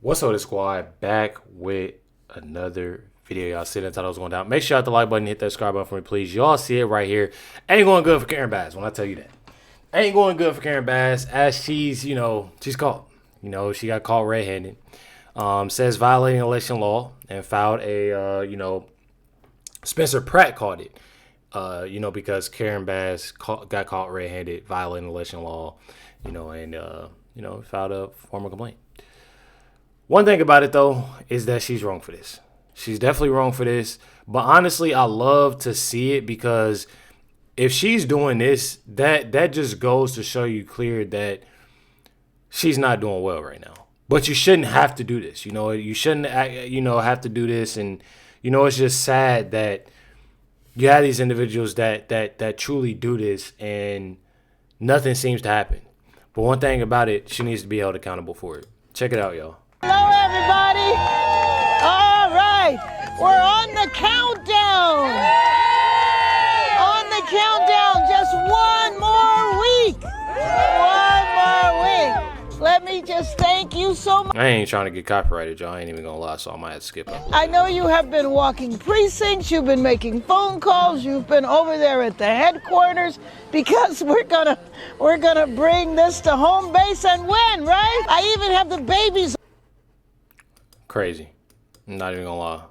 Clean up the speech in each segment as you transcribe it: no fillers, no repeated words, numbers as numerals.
What's up, the squad? Back with another video. Y'all see that title was going down. Make sure you hit the like button, hit that subscribe button for me, please. Y'all see it right here. Ain't going good for Karen Bass when I tell you that. Ain't going good for Karen Bass as she's caught. She got caught red-handed. Says violating election law and filed a, Spencer Pratt called it. Because Karen Bass got caught red-handed, violating election law, and filed a formal complaint. One thing about it, though, is that she's wrong for this. She's definitely wrong for this. But honestly, I love to see it because if she's doing this, that just goes to show you clear that she's not doing well right now. But you shouldn't have to do this. You shouldn't, have to do this. And, it's just sad that you have these individuals that truly do this and nothing seems to happen. But one thing about it, she needs to be held accountable for it. Check it out, y'all. Hello, everybody. All right. We're on the countdown. On the countdown. Just one more week. One more week. Let me just thank you so much. I ain't trying to get copyrighted, y'all. I ain't even gonna lie, so I might have to skip it. I know you have been walking precincts. You've been making phone calls. You've been over there at the headquarters because we're gonna bring this to home base and win, right? I even have the babies. Crazy. I'm not even gonna lie.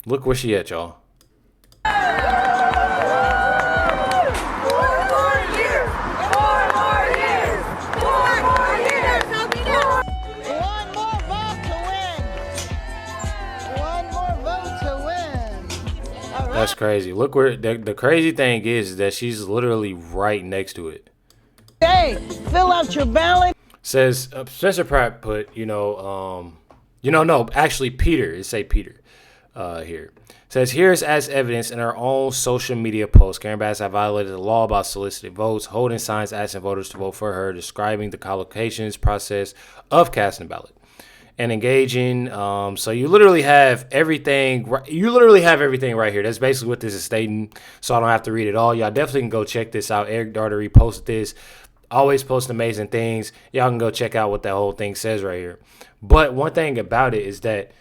Look where she at, y'all. That's crazy. Look where the crazy thing is that she's literally right next to it. Hey, fill out your ballot. Says Spencer Pratt put, actually Peter. It say Peter here. Says here's as evidence in her own social media post. Karen Bass have violated the law about soliciting votes, holding signs asking voters to vote for her, describing the collocations process of casting a ballot. And engaging, so you literally have everything. You literally have everything right here. That's basically what this is stating. So I don't have to read it all. Y'all definitely can go check this out. Eric Darter reposted this. Always post amazing things. Y'all can go check out what that whole thing says right here. But one thing about it is that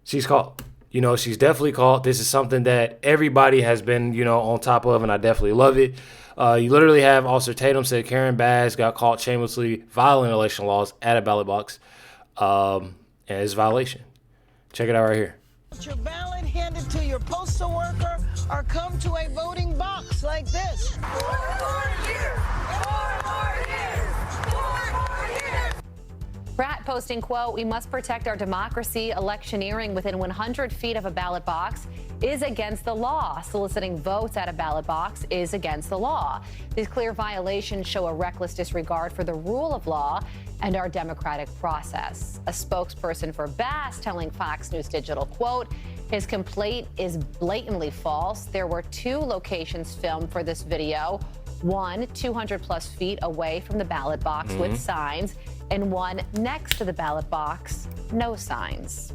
she's caught. She's definitely caught. This is something that everybody has been, on top of, and I definitely love it. You literally have Officer Tatum said Karen Bass got caught shamelessly violating election laws at a ballot box. And it's a violation. Check it out right here. Your ballot handed to your postal worker or come to a voting box like this. 4 more years! 4 more years! 4 more years! Pratt posting, quote, "We must protect our democracy. Electioneering within 100 feet of a ballot box is against the law. Soliciting votes at a ballot box is against the law. These clear violations show a reckless disregard for the rule of law and our democratic process." A spokesperson for Bass telling Fox News Digital, quote, "His complaint is blatantly false. There were 2 locations filmed for this video, one 200 plus feet away from the ballot box with signs, and one next to the ballot box, no signs."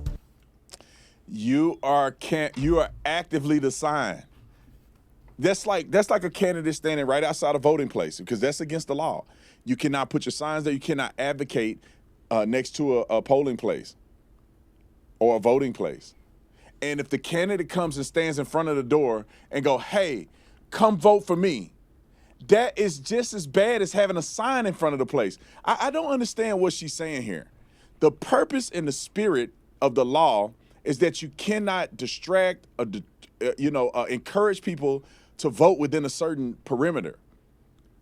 You are actively the sign. That's like a candidate standing right outside a voting place because that's against the law. You cannot put your signs there. You cannot advocate next to a polling place or a voting place. And if the candidate comes and stands in front of the door and go, "Hey, come vote for me," that is just as bad as having a sign in front of the place. I don't understand what she's saying here. The purpose and the spirit of the law is that you cannot distract or, encourage people to vote within a certain perimeter.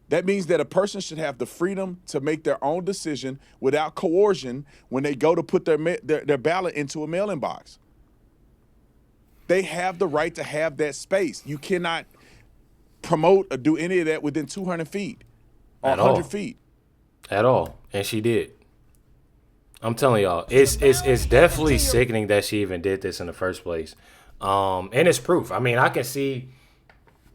That means that a person should have the freedom to make their own decision without coercion when they go to put their ballot into a mail-in box. They have the right to have that space. You cannot promote or do any of that within 200 feet or 100 feet. At all. And she did. I'm telling y'all, it's definitely sickening that she even did this in the first place. And it's proof. I mean, I can see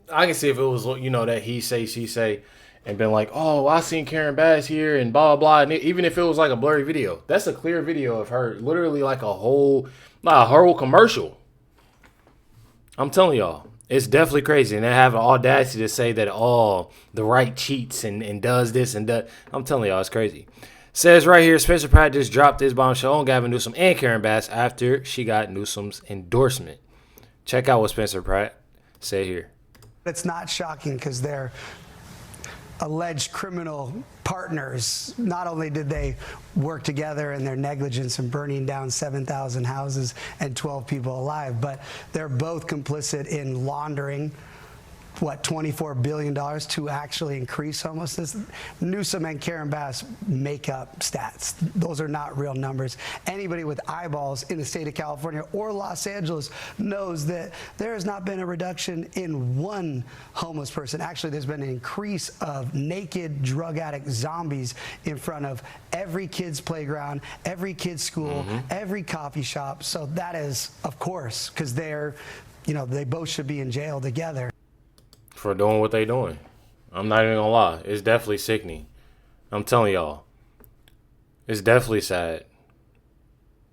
if it was, that he say, she say, and been like, "Oh, I seen Karen Bass here and blah, blah, blah." And even if it was like a blurry video, that's a clear video of her, literally like a whole commercial. I'm telling y'all, it's definitely crazy. And they have an audacity to say that, the right cheats and does this and that. I'm telling y'all, it's crazy. Says right here, Spencer Pratt just dropped his bombshell on Gavin Newsom and Karen Bass after she got Newsom's endorsement. Check out what Spencer Pratt said here. It's not shocking because they're alleged criminal partners. Not only did they work together in their negligence in burning down 7,000 houses and 12 people alive, but they're both complicit in laundering $24 billion to actually increase homelessness. Newsom and Karen Bass make up stats. Those are not real numbers. Anybody with eyeballs in the state of California or Los Angeles knows that there has not been a reduction in one homeless person. Actually, there's been an increase of naked drug addict zombies in front of every kid's playground, every kid's school, every coffee shop. So that is, of course, because they both should be in jail together. For doing what they doing. I'm not even gonna lie. It's definitely sickening. I'm telling y'all. It's definitely sad.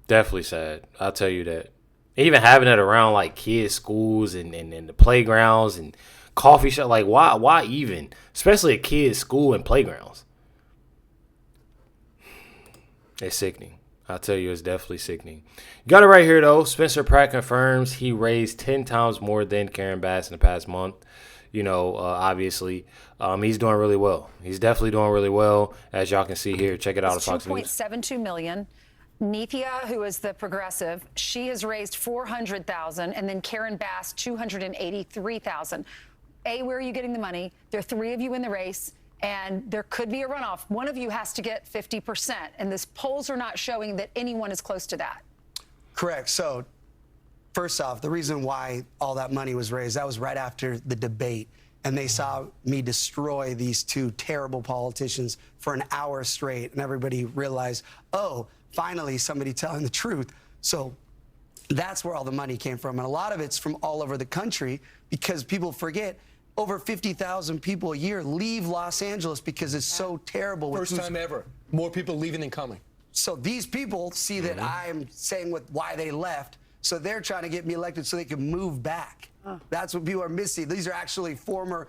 Definitely sad. I'll tell you that. Even having it around like kids' schools and the playgrounds and coffee shop. Like why even? Especially at kids' school and playgrounds. It's sickening. I'll tell you, it's definitely sickening. You got it right here though. Spencer Pratt confirms he raised 10 times more than Karen Bass in the past month. Obviously, he's doing really well. He's definitely doing really well, as y'all can see here. Check it out. It's $2.72 million. Nithya, who is the progressive, she has raised $400,000, and then Karen Bass $283,000. Where are you getting the money? There are three of you in the race, and there could be a runoff. One of you has to get 50%, and this polls are not showing that anyone is close to that. Correct. So, first off, the reason why all that money was raised, that was right after the debate. And they saw me destroy these two terrible politicians for an hour straight. And everybody realized, oh, finally somebody telling the truth. So that's where all the money came from. And a lot of it's from all over the country because people forget over 50,000 people a year leave Los Angeles because it's so terrible. First time ever. More people leaving than coming. So these people see that I'm saying why they left. So they're trying to get me elected so they can move back. That's what people are missing. These are actually former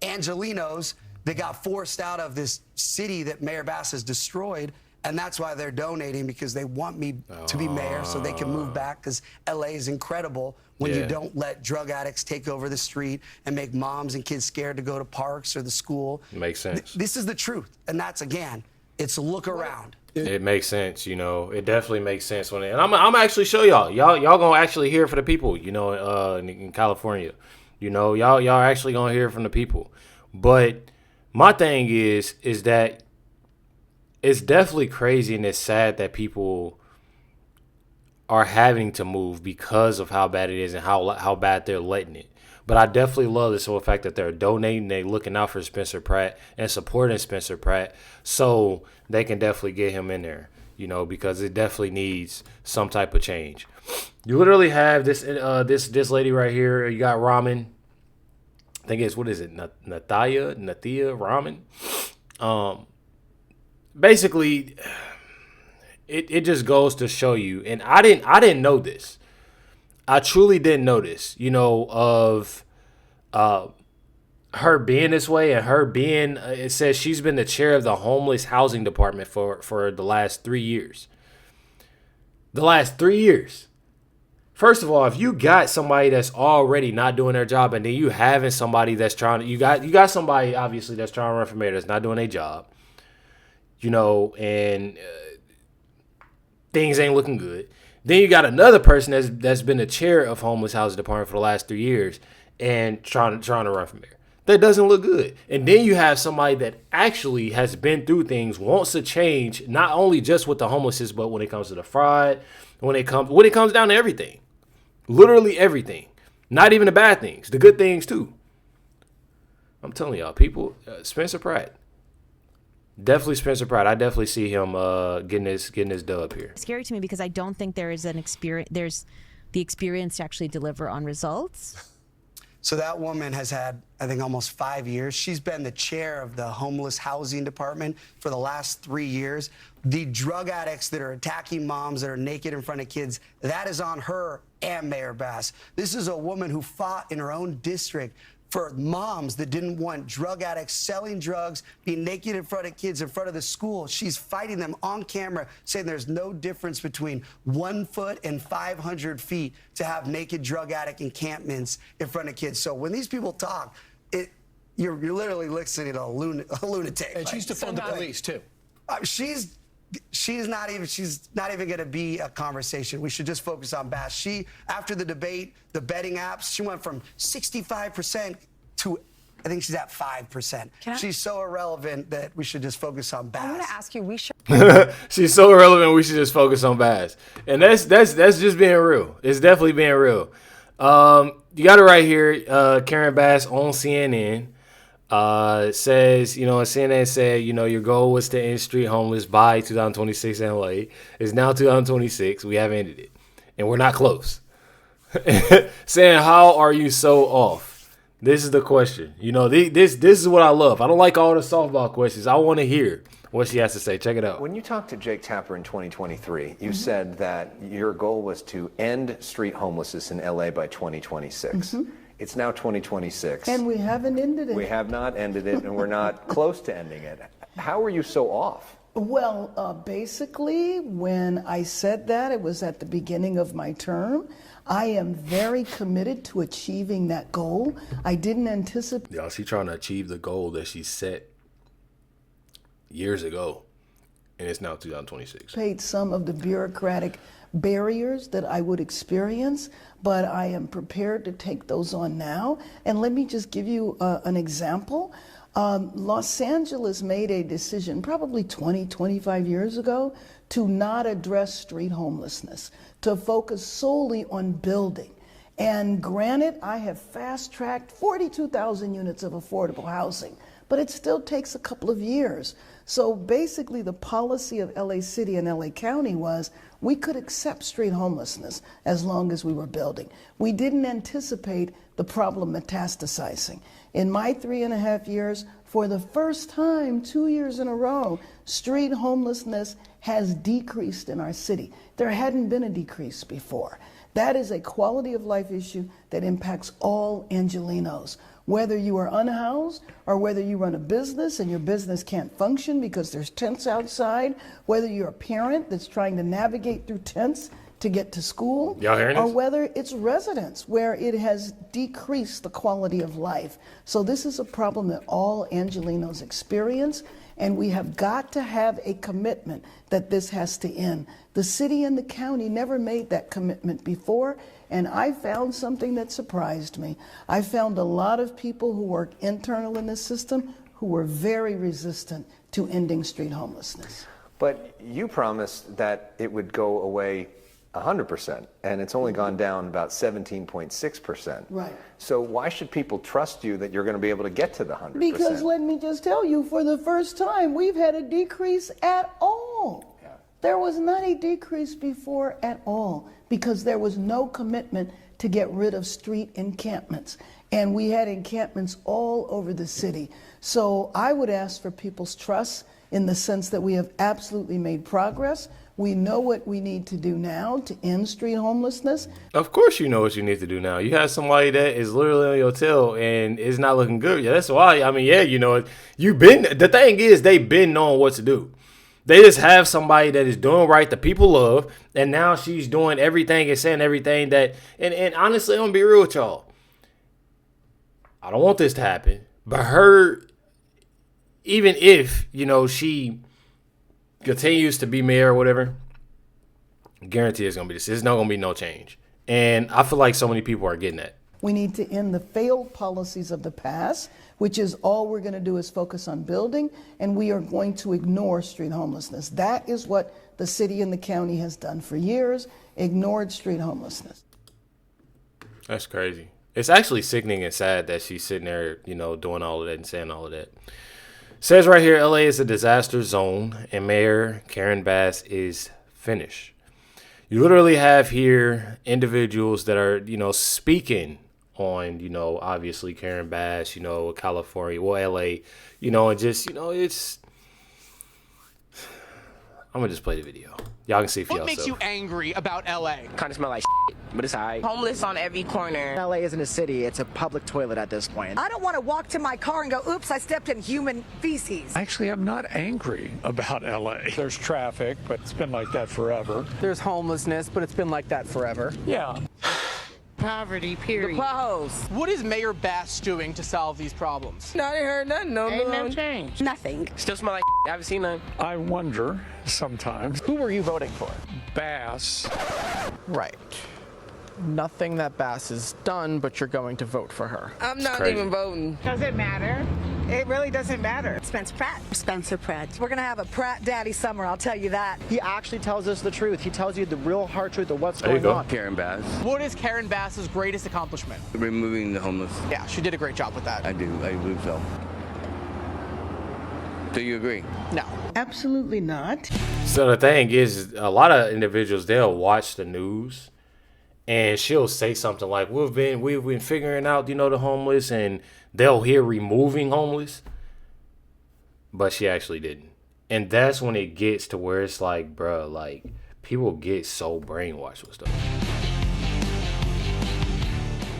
Angelinos that got forced out of this city that Mayor Bass has destroyed. And that's why they're donating, because they want me to be mayor so they can move back, because LA is incredible when you don't let drug addicts take over the street and make moms and kids scared to go to parks or the school. Makes sense. This is the truth. And that's, again, it's a look around. It makes sense, It definitely makes sense when and I'm actually show y'all gonna actually hear from the people, in California, y'all actually gonna hear from the people. But my thing is that it's definitely crazy and it's sad that people are having to move because of how bad it is and how bad they're letting it. But I definitely love this whole fact that they're donating, they're looking out for Spencer Pratt and supporting Spencer Pratt so they can definitely get him in there, because it definitely needs some type of change. You literally have this lady right here. You got Ramen. I think it's, Nithya Ramen. Basically, it just goes to show you, and I didn't know this. I truly didn't know this, of her being this way and her being, it says she's been the chair of the homeless housing department for the last 3 years. The last 3 years. First of all, if you got somebody that's already not doing their job and then you having somebody that's you got somebody obviously that's trying to run for mayor that's not doing their job, and things ain't looking good. Then you got another person that's been the chair of homeless housing department for the last 3 years and trying to run from there. That doesn't look good. And then you have somebody that actually has been through things, wants to change, not only just with the homelessness, but when it comes to the fraud, when it comes down to everything, literally everything, not even the bad things, the good things too. I'm telling y'all, people, Spencer Pratt. Definitely Spencer Pratt. I definitely see him getting his dub here. Scary to me because I don't think there's the experience to actually deliver on results. So that woman has had, I think, almost 5 years. She's been the chair of the homeless housing department for the last 3 years. The drug addicts that are attacking moms that are naked in front of kids, that is on her and Mayor Bass. This is a woman who fought in her own district for moms that didn't want drug addicts selling drugs, being naked in front of kids in front of the school. She's fighting them on camera, saying there's no difference between 1 foot and 500 feet to have naked drug addict encampments in front of kids. So when these people talk, you're literally listening to a lunatic. And she's defund the police too. She's not even going to be a conversation. We should just focus on Bass. After the debate, the betting apps, she went from 65% to, I think she's at 5%. She's so irrelevant that we should just focus on Bass. I want to ask you, She's so irrelevant, we should just focus on Bass. And that's just being real. It's definitely being real. You got it right here. Karen Bass on CNN. Says, CNN said, your goal was to end street homeless by 2026 in LA. It's now 2026. We haven't ended it. And we're not close. Saying, how are you so off? This is the question. This is what I love. I don't like all the softball questions. I want to hear what she has to say. Check it out. When you talked to Jake Tapper in 2023, you said that your goal was to end street homelessness in LA by 2026. It's now 2026. And we haven't ended it. We have not ended it, and we're not close to ending it. How are you so off? Well, basically, when I said that, it was at the beginning of my term. I am very committed to achieving that goal. I didn't anticipate. Y'all, she's trying to achieve the goal that she set years ago, and it's now 2026. Some of the bureaucratic barriers that I would experience, but I am prepared to take those on now. And let me just give you an example. Los Angeles made a decision probably 20, 25 years ago to not address street homelessness, to focus solely on building. And granted, I have fast-tracked 42,000 units of affordable housing, but it still takes a couple of years. So basically the policy of LA City and LA County was we could accept street homelessness as long as we were building. We didn't anticipate the problem metastasizing. In my 3.5 years, for the first time, 2 years in a row, street homelessness has decreased in our city. There hadn't been a decrease before. That is a quality of life issue that impacts all Angelenos. Whether you are unhoused or whether you run a business and your business can't function because there's tents outside, whether you're a parent that's trying to navigate through tents to get to school, or whether it's residents where it has decreased the quality of life. So this is a problem that all Angelenos experience, and we have got to have a commitment that this has to end. The city and the county never made that commitment before, and I found something that surprised me. I found a lot of people who work internal in the system who were very resistant to ending street homelessness. But you promised that it would go away 100%, and it's only gone down about 17.6%. Right. So why should people trust you that you're going to be able to get to the 100%? Because let me just tell you, for the first time, we've had a decrease at all. There was not a decrease before at all because there was no commitment to get rid of street encampments. And we had encampments all over the city. So I would ask for people's trust in the sense that we have absolutely made progress. We know what we need to do now to end street homelessness. Of course you know what you need to do now. You have somebody that is literally on your tail and it's not looking good. Yeah, that's why. The thing is, they've been knowing what to do. They just have somebody that is doing right that people love, and now she's doing everything and saying everything that, and honestly, I'm gonna be real with y'all. I don't want this to happen, but her, even if, she continues to be mayor or whatever, I guarantee it's gonna be this. There's not gonna be no change. And I feel like so many people are getting that. We need to end the failed policies of the past, which is all we're going to do is focus on building, and we are going to ignore street homelessness. That is what the city and the county has done for years, ignored street homelessness. That's crazy. It's actually sickening and sad that she's sitting there, doing all of that and saying all of that. Says right here, LA is a disaster zone, and Mayor Karen Bass is finished. You literally have here individuals that are, speaking on, obviously Karen Bass, California, LA, and just, it's, I'm gonna just play the video. Y'all can see for What yourself. makes you angry about LA? Kind of smell like but it's alright. Homeless on every corner. LA isn't a city, it's a public toilet at this point. I don't want to walk to my car and go, oops, I stepped in human feces. Actually, I'm not angry about LA. There's traffic, but it's been like that forever. There's homelessness, but it's been like that forever. Yeah. Poverty, period. The potholes. What is Mayor Bass doing to solve these problems? No, I didn't hear nothing. No, Ain't no no change. Nothing. Still smell like I haven't seen none. I wonder sometimes. Who were you voting for? Bass. Right. Nothing that Bass has done, but you're going to vote for her. I'm not crazy. even voting. Does it matter? It really doesn't matter. Spencer Pratt. Spencer Pratt. We're going to have a Pratt Daddy summer, I'll tell you that. He actually tells us the truth. He tells you the real hard truth of what's There you going go. on. Karen Bass, What is Karen Bass's greatest accomplishment? removing the homeless. Yeah, she did a great job with that. I believe so. Do you agree? No. Absolutely not. So the thing is, a lot of individuals, they'll watch the news and she'll say something like, we've been figuring out, the homeless, and they'll hear removing homeless, but she actually didn't. And that's when it gets to where it's like, bro, like, people get so brainwashed with stuff.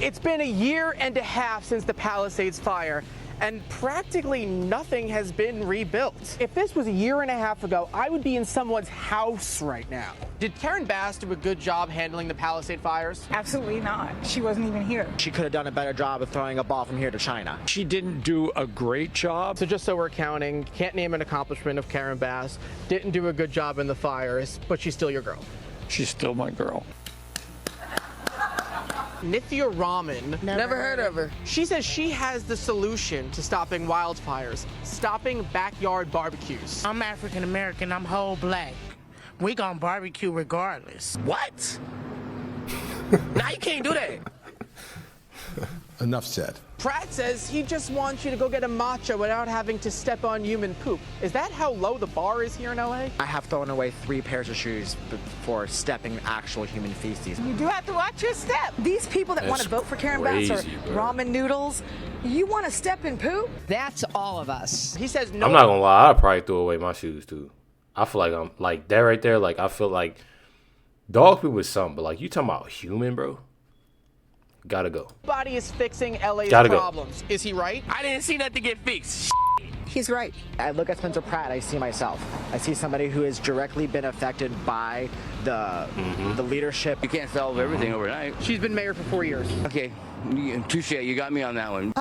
It's been a year and a half since the Palisades fire, and practically nothing has been rebuilt. If this was a year and a half ago, I would be in someone's house right now. Did Karen Bass do a good job handling the Palisade fires? Absolutely not. She wasn't even here. She could have done a better job of throwing a ball from here to China. She didn't do a great job. So just so we're counting, can't name an accomplishment of Karen Bass, didn't do a good job in the fires, but she's still your girl. She's still my girl. Nithya Raman. Never heard of her. She says she has the solution to stopping wildfires, stopping backyard barbecues. I'm African American. I'm whole black. We gonna barbecue regardless. What? Now you can't do that. Enough said. Pratt says he just wants you to go get a matcha without having to step on human poop. Is that how low the bar is here in LA? I have thrown away 3 pairs of shoes for stepping actual human feces. You do have to watch your step. These people that want to vote for Karen Bass or ramen noodles, you want to step in poop? That's all of us. He says no. I'm not gonna lie, I probably threw away my shoes too. I feel like I'm like that right there. Like, I feel like dog poop is something, but like, you talking about human, bro? Gotta go. Nobody is fixing LA's Gotta go. problems. Is he right? I didn't see nothing get fixed. He's right. I look at Spencer Pratt, I see myself. I see somebody who has directly been affected by the leadership. You can't solve everything overnight. She's been mayor for 4 years. Okay, touche. You got me on that one.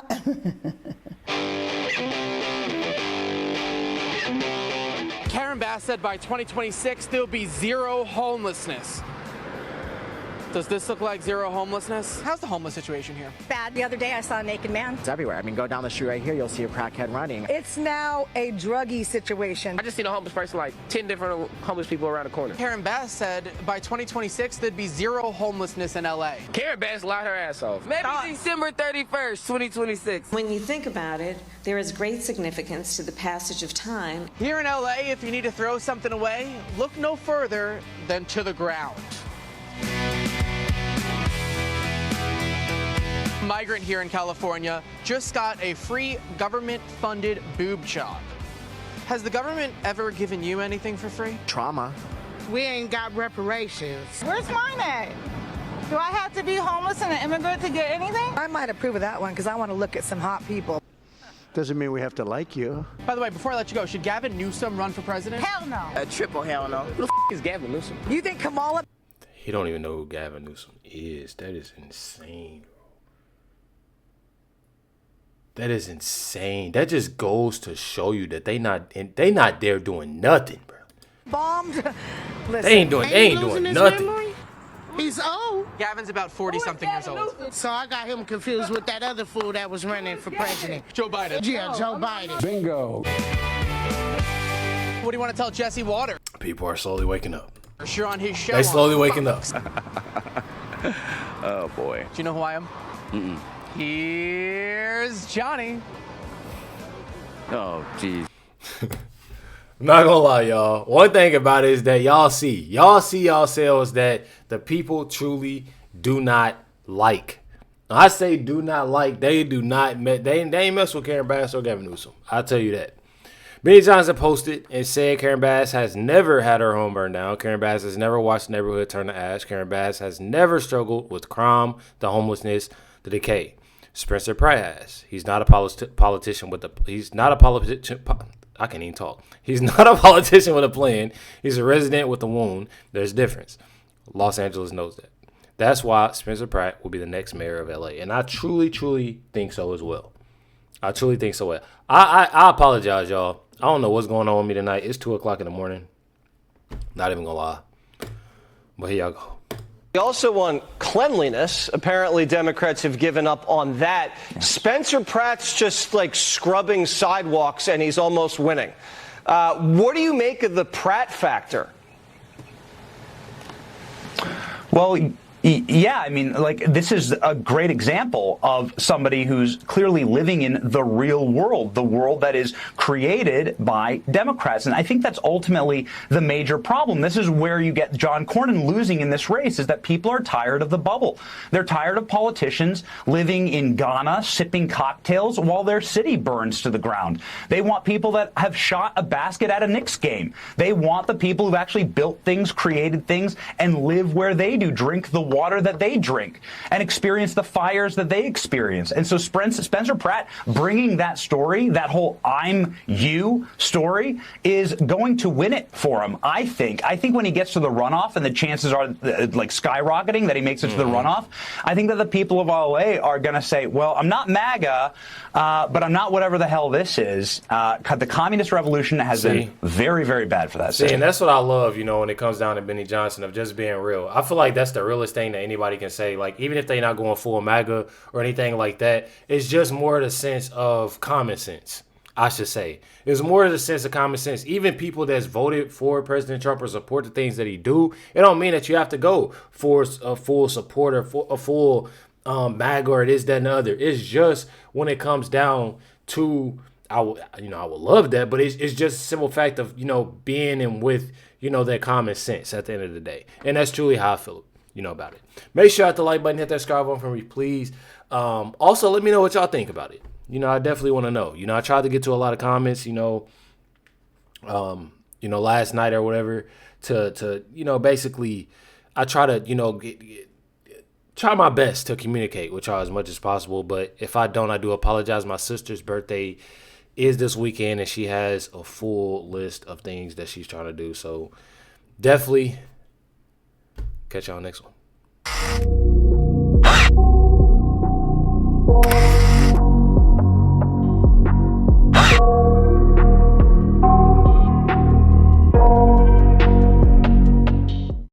Karen Bass said by 2026 there'll be zero homelessness. Does this look like zero homelessness? How's the homeless situation here? Bad. The other day I saw a naked man. It's everywhere. I mean, go down the street right here, you'll see a crackhead running. It's now a druggy situation. I just seen a homeless person, like 10 different homeless people around the corner. Karen Bass said by 2026 there'd be zero homelessness in LA. Karen Bass lied her ass off. Maybe December 31st, 2026. When you think about it, there is great significance to the passage of time. Here in LA, if you need to throw something away, look no further than to the ground. Migrant here in California just got a free government-funded boob job. Has the government ever given you anything for free? Trauma. We ain't got reparations. Where's mine at? Do I have to be homeless and an immigrant to get anything? I might approve of that one because I want to look at some hot people. Doesn't mean we have to like you. By the way, before I let you go, should Gavin Newsom run for president? Hell no. A triple hell no. Who the is Gavin Newsom? You think Kamala? He don't even know who Gavin Newsom is. That is insane. That is insane. That just goes to show you that they not there doing nothing, bro. Bombed. Listen, They ain't doing nothing. Memory? He's old. Gavin's about 40-something years old. So I got him confused with that other fool that was running for president. Joe Biden. Yeah, Joe Biden. Bingo. What do you want to tell Jesse Water? People are slowly waking up. You're on his show. They slowly waking up. Oh boy. Do you know who I am? Mm-mm. Here's Johnny. Oh jeez. I'm not gonna lie, y'all. One thing about it is that y'all see yourselves that the people truly do not like. I say do not like. They do not. They ain't mess with Karen Bass or Gavin Newsom. I'll tell you that. Benny Johnson posted and said Karen Bass has never had her home burned down. Karen Bass has never watched the neighborhood turn to ash. Karen Bass has never struggled with crime, the homelessness, the decay. Spencer Pratt has. He's not a politician with a. He's not a politician. I can't even talk. He's not a politician with a plan. He's a resident with a wound. There's a difference. Los Angeles knows that. That's why Spencer Pratt will be the next mayor of LA. And I truly, truly think so as well. I truly think so. I apologize, y'all. I don't know what's going on with me tonight. It's 2 o'clock in the morning. Not even going to lie. But here y'all go. We also want cleanliness. Apparently, Democrats have given up on that. Spencer Pratt's just like scrubbing sidewalks, and he's almost winning. What do you make of the Pratt factor? Well, yeah, I mean, like, this is a great example of somebody who's clearly living in the real world, the world that is created by Democrats. And I think that's ultimately the major problem. This is where you get John Cornyn losing in this race, is that people are tired of the bubble. They're tired of politicians living in Ghana, sipping cocktails while their city burns to the ground. They want people that have shot a basket at a Knicks game. They want the people who've actually built things, created things, and live where they do, drink the water that they drink, and experience the fires that they experience. And so Spencer Pratt bringing that story, that whole I'm you story, is going to win it for him, I think. I think when he gets to the runoff, and the chances are like skyrocketing that he makes it to the runoff, I think that the people of LA are going to say, well, I'm not MAGA, but I'm not whatever the hell this is. The communist revolution has been very, very bad for that city. And that's what I love, you know, when it comes down to Benny Johnson, of just being real. I feel like that's the realest thing that anybody can say. Like, even if they're not going full MAGA or anything like that, it's just more the sense of common sense, I should say. It's more the sense of common sense. Even people that's voted for President Trump or support the things that he do, it don't mean that you have to go for a full supporter, for a full MAGA or this, that, and the other. It's just when it comes down to, I would love that, but it's just a simple fact of, you know, being in with, you know, that common sense at the end of the day. And that's truly how I feel, you know, about it. Make sure you hit the like button, hit that subscribe button for me, please. Also, let me know what y'all think about it. You know, I definitely want to know. You know, I tried to get to a lot of comments, last night or whatever, to you know, basically, I try to, you know, try my best to communicate with y'all as much as possible. But if I don't, I do apologize. My sister's birthday is this weekend, and she has a full list of things that she's trying to do. So definitely catch y'all next one.